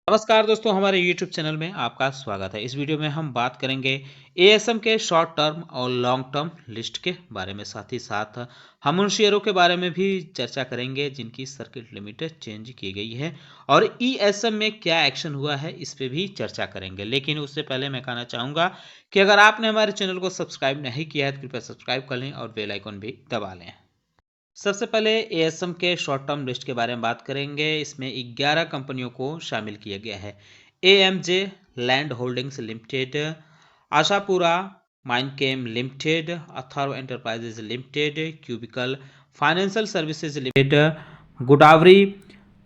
नमस्कार दोस्तों, हमारे YouTube चैनल में आपका स्वागत है। इस वीडियो में हम बात करेंगे एएसएम के शॉर्ट टर्म और लॉन्ग टर्म लिस्ट के बारे में। साथ ही साथ हम उन शेयरों के बारे में भी चर्चा करेंगे जिनकी सर्किट लिमिट चेंज की गई है और ईएसएम में क्या एक्शन हुआ है, इस पे भी चर्चा करेंगे। लेकिन उससे पहले मैं कहना चाहूँगा कि अगर आपने हमारे चैनल को सब्सक्राइब नहीं किया है तो कृपया सब्सक्राइब कर लें और बेल आइकन भी दबा लें। सबसे पहले एएसएम के शॉर्ट टर्म लिस्ट के बारे में बात करेंगे। इसमें 11 कंपनियों को शामिल किया गया है। AMJ land holdings limited, Ashapura Minechem limited, Atharva enterprises limited, cubical financial services limited, Godavari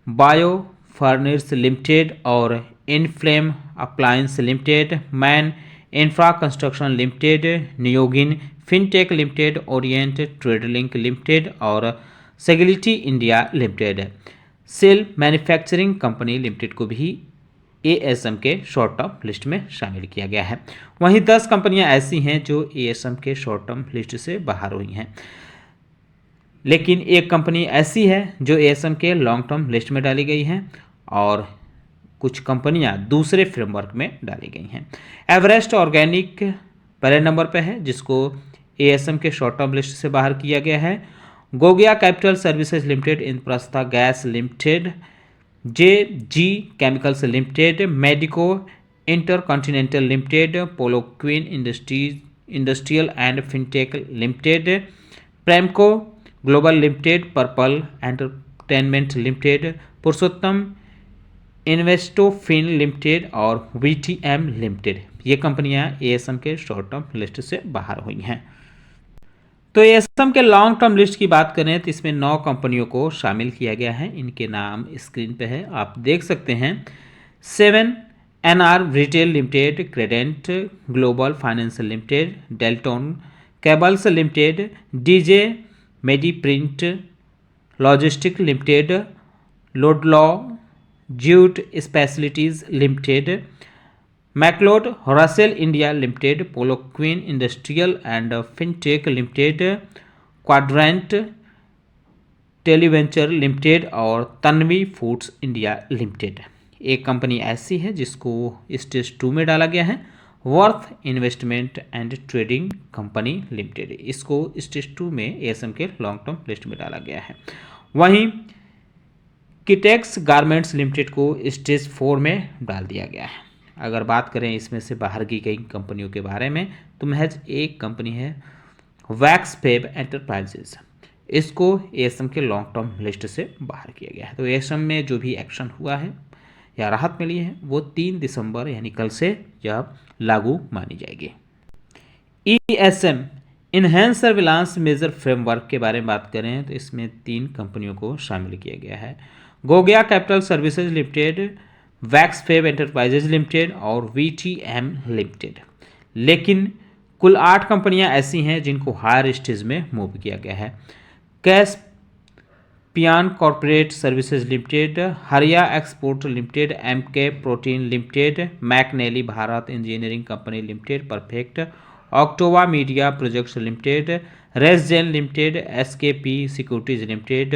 bio furnitures limited और inflame appliance limited, man infra construction limited, Niyogin fintech limited, orient tradelink limited और Sagility India limited. SEL manufacturing company limited को भी ASM के short term list में शामिल किया गया है। वहीं 10 कंपनियां ऐसी हैं जो एएसएम के शॉर्ट टर्म लिस्ट से बाहर हुई हैं, लेकिन एक कंपनी ऐसी है जो एएसएम के लॉन्ग टर्म लिस्ट में डाली गई है और कुछ कंपनियां दूसरे फ्रेमवर्क में डाली गई हैं। एवरेस्ट ऑर्गेनिक पहले नंबर पर है जिसको एएसएम के शॉर्ट टर्म लिस्ट से बाहर किया गया है। Gogia capital services limited, Indraprastha gas limited, JG chemicals limited, medico intercontinental limited, polo queen industrial and fintech limited, Premco global limited, purple entertainment limited, Purushottam investofin limited और वीटीएम लिमिटेड। ये कंपनियां एएसएम के शॉर्ट टर्म लिस्ट से बाहर हुई हैं। तो एएसएम के लॉन्ग टर्म लिस्ट की बात करें तो इसमें 9 कंपनियों को शामिल किया गया है। इनके नाम स्क्रीन पे है, आप देख सकते हैं। 7NR retail limited, credent global financial limited, Delton cables limited, DJ mediprint logistic limited, Ludlow jute specialities limited, McLeod Russel India limited, polo queen industrial and fintech limited, quadrant televenture limited और Tanvi foods India limited. एक company ऐसी है जिसको stage 2 में डाला गया है, worth investment and trading company limited. इसको स्टेज 2 में एएसएम के लॉन्ग टर्म लिस्ट में डाला गया है। वहीं किटेक्स गारमेंट्स लिमिटेड को स्टेज 4 में डाल दिया गया है। अगर बात करें इसमें से बाहर की गई कंपनियों के बारे में तो महज एक कंपनी है, वैक्स फेब एंटरप्राइजेज। इसको एएसएम के लॉन्ग टर्म लिस्ट से बाहर किया गया है। तो एएसएम में जो भी एक्शन हुआ है या राहत मिली है वो 3 दिसंबर यानी कल से जब लागू मानी जाएगी। ESM enhance surveillance major framework के बारे में बात करें तो इसमें 3 कंपनियों को शामिल किया गया है। Gogia capital services limited, wax Feb enterprises limited और वीटीएम लिमिटेड। लेकिन कुल 8 कंपनियां ऐसी हैं जिनको हायर स्टेज में मूव किया गया है। कैश पियान कॉर्पोरेट सर्विसेज लिमिटेड, Hariya export limited, MK protein limited, McNally Bharat engineering company limited, perfect octave media projects limited, Resgen limited, SKP securities limited,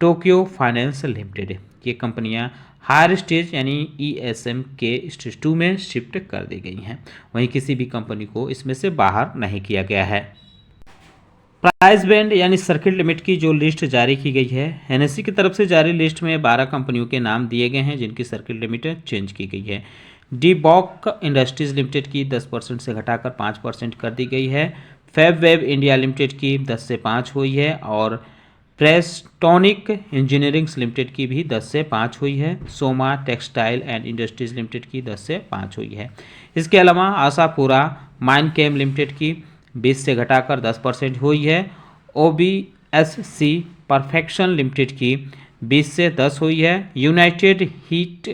Tokyo finance limited. ये कंपनियां हायर स्टेज यानी ईएसएम के स्टेज 2 में शिफ्ट कर दी गई हैं। वहीं किसी भी कंपनी को इसमें से बाहर नहीं किया गया है। प्राइस बैंड यानी सर्किट लिमिट की जो लिस्ट जारी की गई है, एनएससी की तरफ से जारी लिस्ट में 12 कंपनियों के नाम दिए गए हैं जिनकी सर्किट लिमिट चेंज की गई है। डीबॉक इंडस्ट्रीज लिमिटेड की 10% से घटाकर 5% कर दी गई है। फैब वेब इंडिया लिमिटेड की 10 से 5 हुई है और प्रेस्टोनिक इंजीनियरिंग लिमिटेड की भी 10 से 5 हुई है। Soma textile and industries limited की 10 से 5 हुई है। इसके अलावा आशापुरा माइनकेम लिमिटेड की 20 से घटाकर 10% हुई है। ओबीएससी परफेक्शन लिमिटेड की 20 से 10 हुई है। यूनाइटेड हीट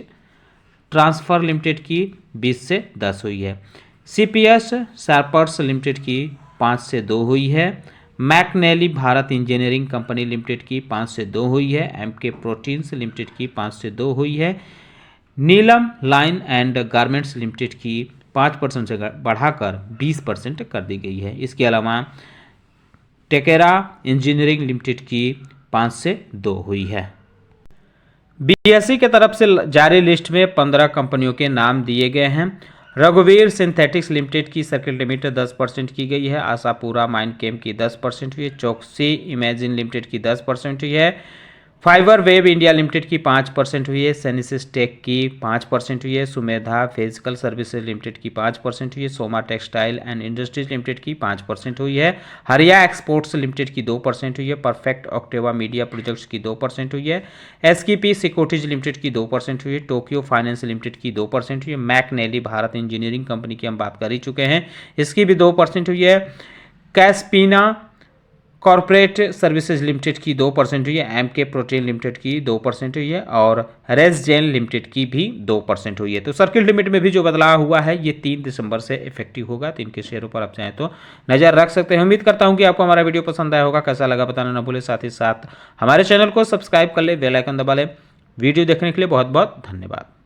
ट्रांसफ़र लिमिटेड की 20 से 10 हुई है। सीपीएस शार्पर्स लिमिटेड की 5 से 2 हुई है। McNally Bharat engineering company limited की 5 से 2 हुई है। एमके प्रोटीन्स लिमिटेड की 5 से 2 हुई है। नीलम लाइन एंड गारमेंट्स लिमिटेड की 5% से बढ़ाकर 20% कर दी गई है। इसके अलावा टेकेरा इंजीनियरिंग लिमिटेड की 5 से 2 हुई है। बीएसई के तरफ से जारी लिस्ट में 15 कंपनियों के नाम दिए गए हैं। रघुवीर सिंथेटिक्स लिमिटेड की सर्किट लिमिट 10% की गई है। आशापुरा माइंडकेम की 10% हुई है। चौकसी इमेजिन लिमिटेड की 10% हुई है। फाइबर वेब इंडिया लिमिटेड की 5% हुई है। सेनिसिस टेक की 5% हुई है। सुमेधा फिजिकल सर्विसेज लिमिटेड की 5% हुई है। Soma textile and industries limited की 5% हुई है। हरिया एक्सपोर्ट्स लिमिटेड की 2% हुई है। परफेक्ट ऑक्टेवा मीडिया प्रोजेक्ट्स की 2% हुई है। एसकेपी सिक्योरिटीज लिमिटेड की 2% हुई है। टोक्यो फाइनेंस लिमिटेड की 2% हुई है। मैकनेली भारत इंजीनियरिंग कंपनी की हम बात कर ही चुके हैं, इसकी भी 2% हुई है। कैस्पिना कॉर्पोरेट सर्विसेज लिमिटेड की 2% हुई है। एमके प्रोटीन लिमिटेड की 2% हुई है और रेसजेन लिमिटेड की भी 2% हुई है। तो सर्किट लिमिट में भी जो बदलाव हुआ है ये 3 दिसंबर से इफेक्टिव होगा। तो इनके शेयरों पर आप चाहें तो नजर रख सकते हैं। उम्मीद करता हूं कि आपको हमारा वीडियो पसंद आया होगा। कैसा लगा बताना ना भूले, साथ ही साथ हमारे चैनल को सब्सक्राइब कर ले, बेल आइकन दबा ले। वीडियो देखने के लिए बहुत बहुत धन्यवाद।